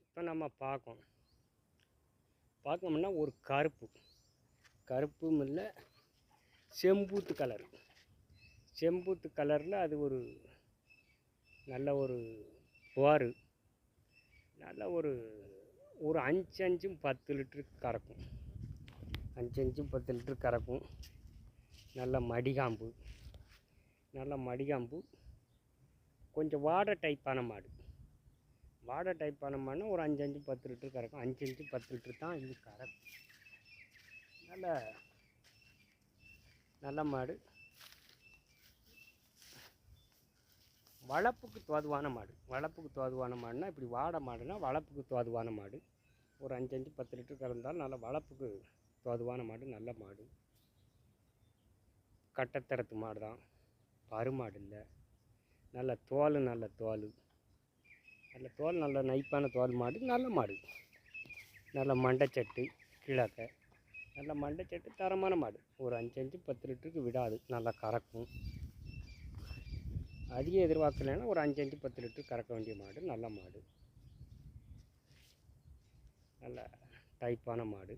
இப்போ நம்ம பார்க்கோம்னா ஒரு கருப்பும் இல்லை, செம்பூத்து கலரில் அது ஒரு நல்ல ஒரு துவாறு, நல்ல ஒரு 5 அஞ்சும் 10 லிட்டரு கறக்கும். 5 அஞ்சும் 10 லிட்டரு கறக்கும். நல்ல மடிகாம்பு, கொஞ்சம் வாடை டைப்பான மாடு. ஒரு 5 அஞ்சு 10 லிட்டரு கறக்கும். 5 அஞ்சு 10 லிட்டரு தான் இது கறக்கும். நல்ல மாடு, வளர்ப்புக்கு தோதுவான மாடுனா இப்படி வாடை மாடுனா வளர்ப்புக்கு தோதுவான மாடு. ஒரு 5 அஞ்சு 10 லிட்டரு கறந்தாலும் நல்ல வளர்ப்புக்கு தோதுவான மாடு, நல்ல மாடு. கட்டத்தரத்து மாடு தான், பருமாடு இல்லை. நல்ல தோல் நல்ல நைப்பான தோல் மாடு, நல்ல மாடு. நல்ல மண்டைச்சட்டு கிழக்க, நல்ல மண்டைச்சட்டு தரமான மாடு. ஒரு 5 அஞ்சு 10 லிட்டருக்கு விடாது, நல்லா கறக்கும். அதிகம் எதிர்பார்க்கலைன்னா ஒரு 5 அஞ்சு 10 லிட்டரு கறக்க வேண்டிய மாடு, நல்ல மாடு. நல்ல டைப்பான மாடு.